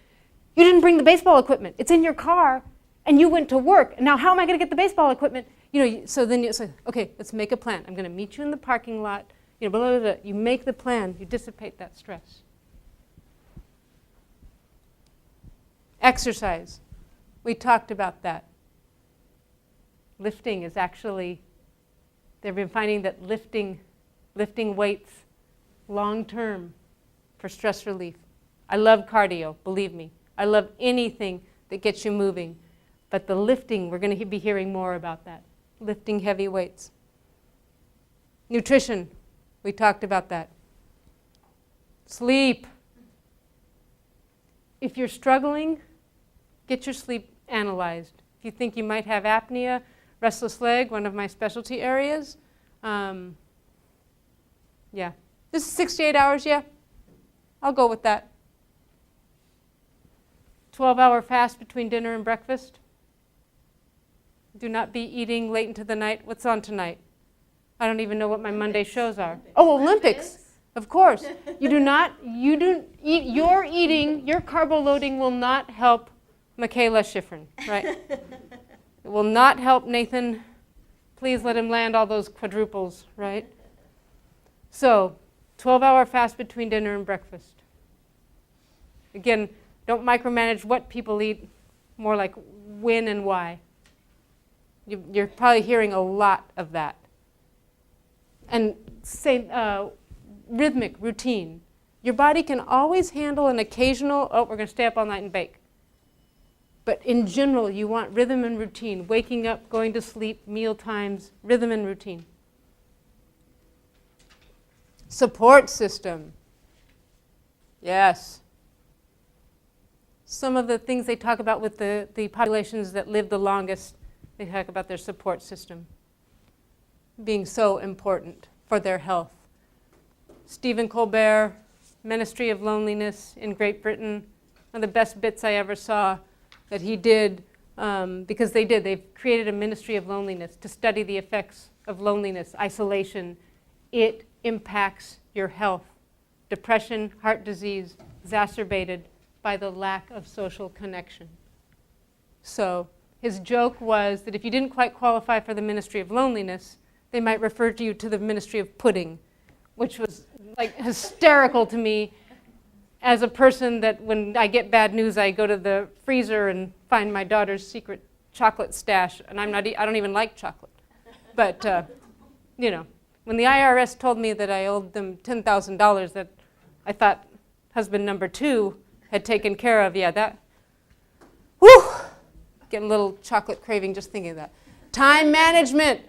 you didn't bring the baseball equipment. It's in your car, and you went to work. Now, how am I going to get the baseball equipment? So then you say, okay, let's make a plan. I'm going to meet you in the parking lot. Blah, blah, blah. You make the plan. You dissipate that stress. Exercise. We talked about that. Lifting is actually, they've been finding that lifting weights long-term for stress relief. I love cardio, believe me. I love anything that gets you moving. But the lifting, we're going to be hearing more about that. Lifting heavy weights. Nutrition, we talked about that. Sleep. If you're struggling, get your sleep analyzed. If you think you might have apnea, restless leg, one of my specialty areas, yeah. This is 68 hours, yeah. I'll go with that. 12-hour fast between dinner and breakfast. Do not be eating late into the night. What's on tonight? I don't even know what my Monday shows are. Oh, Olympics. Of course. Your carbo loading will not help Michaela Schifrin, right? It will not help Nathan. Please let him land all those quadruples, right? So, 12-hour fast between dinner and breakfast. Again, don't micromanage what people eat, more like when and why. You're probably hearing a lot of that. And rhythmic routine. Your body can always handle an occasional, oh, we're going to stay up all night and bake. But in general, you want rhythm and routine. Waking up, going to sleep, meal times, rhythm and routine. Support system. Yes. Some of the things they talk about with the populations that live the longest, they talk about their support system being so important for their health. Stephen Colbert, Ministry of Loneliness in Great Britain, one of the best bits I ever saw that he did, because they've created a Ministry of Loneliness to study the effects of loneliness, isolation. It impacts your health. Depression, heart disease, exacerbated by the lack of social connection. So his joke was that if you didn't quite qualify for the Ministry of Loneliness, they might refer to you to the Ministry of Pudding, which was like hysterical to me as a person that when I get bad news, I go to the freezer and find my daughter's secret chocolate stash, and I don't even like chocolate. But, when the IRS told me that I owed them $10,000 that I thought husband number 2 had taken care of, getting a little chocolate craving just thinking of that. Time management,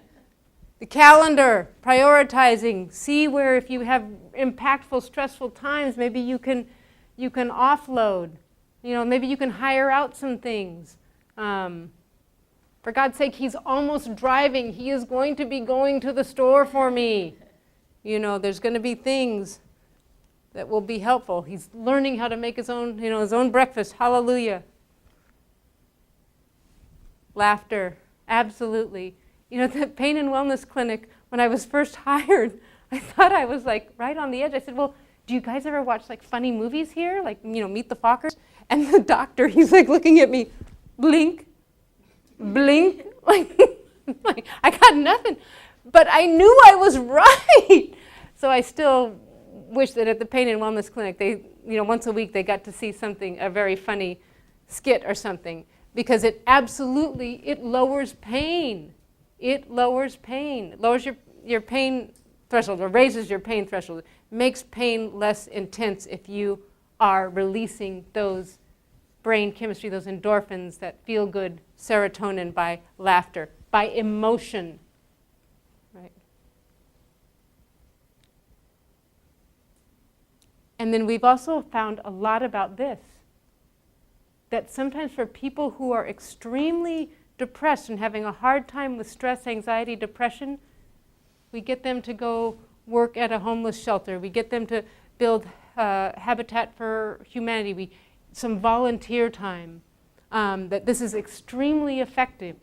the calendar, prioritizing, see where if you have impactful, stressful times, maybe you can offload. Maybe you can hire out some things. For God's sake, he's almost driving. He is going to be going to the store for me. There's going to be things that will be helpful. He's learning how to make his own breakfast. Hallelujah. Laughter, absolutely. The Pain and Wellness Clinic, when I was first hired, I thought I was like right on the edge. I said, well, do you guys ever watch like funny movies here? Like, Meet the Fockers? And the doctor, he's like looking at me, blink, blink, like I got nothing. But I knew I was right. So I still wish that at the Pain and Wellness Clinic, they, once a week they got to see something, a very funny skit or something, because it lowers pain. It lowers pain. It lowers your pain threshold, or raises your pain threshold. It makes pain less intense if you are releasing those brain chemistry, those endorphins, that feel good serotonin by laughter, by emotion. Right? And then we've also found a lot about this, that sometimes for people who are extremely depressed and having a hard time with stress, anxiety, depression, we get them to go work at a homeless shelter. We get them to build Habitat for Humanity. Some volunteer time. that this is extremely effective.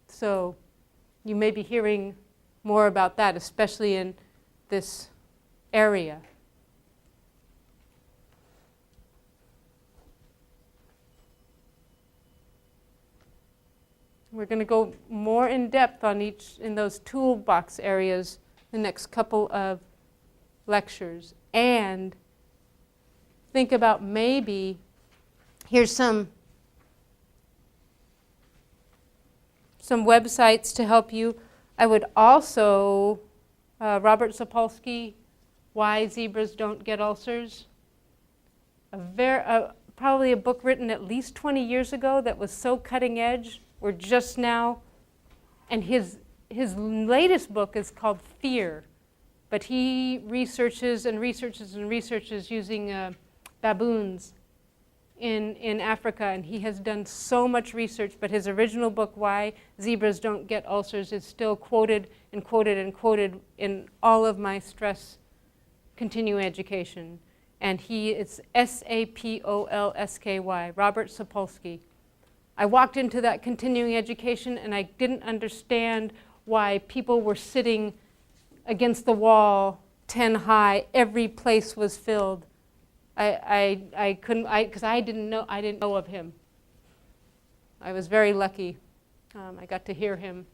So you may be hearing more about that, especially in this area. We're going to go more in depth on each in those toolbox areas the next couple of lectures. And think about maybe, here's some websites to help you. I would also, Robert Sapolsky, Why Zebras Don't Get Ulcers. Probably a book written at least 20 years ago that was so cutting edge. We're just now, and his latest book is called Fear, but he researches and researches and researches using baboons in Africa, and he has done so much research, but his original book, Why Zebras Don't Get Ulcers, is still quoted and quoted and quoted in all of my stress continuing education. And it's Sapolsky, Robert Sapolsky. I walked into that continuing education and I didn't understand why people were sitting against the wall 10 high. Every place was filled. I couldn't, because I didn't know of him. I was very lucky. I got to hear him.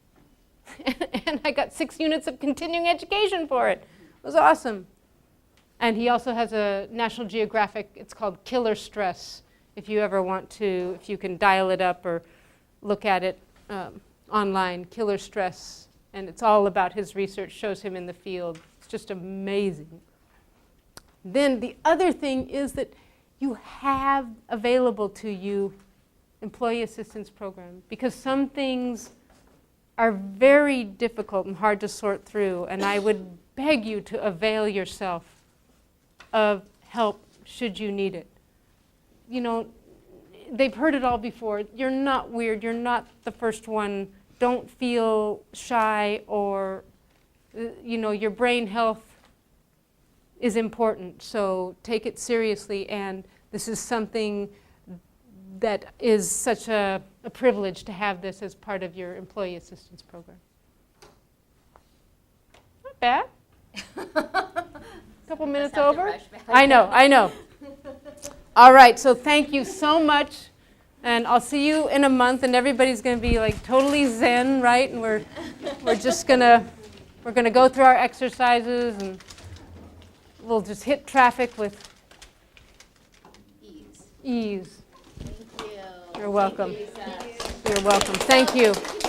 And I got 6 units of continuing education for it. It was awesome. And he also has a National Geographic, it's called Killer Stress. If you ever want to, if you can dial it up or look at it online, Killer Stress. And it's all about his research, shows him in the field. It's just amazing. Then the other thing is that you have available to you employee assistance program, because some things are very difficult and hard to sort through, and I would beg you to avail yourself of help should you need it. You know, they've heard it all before. You're not weird. You're not the first one. Don't feel shy or, your brain health is important. So take it seriously. And this is something that is such a privilege to have this as part of your employee assistance program. Not bad. Couple minutes over. I know. All right, so thank you so much, and I'll see you in a month, and everybody's going to be like totally zen, right? And we're just gonna go through our exercises, and we'll just hit traffic with ease. Thank you. You're welcome. Thank you, Lisa. You're welcome. Thank you.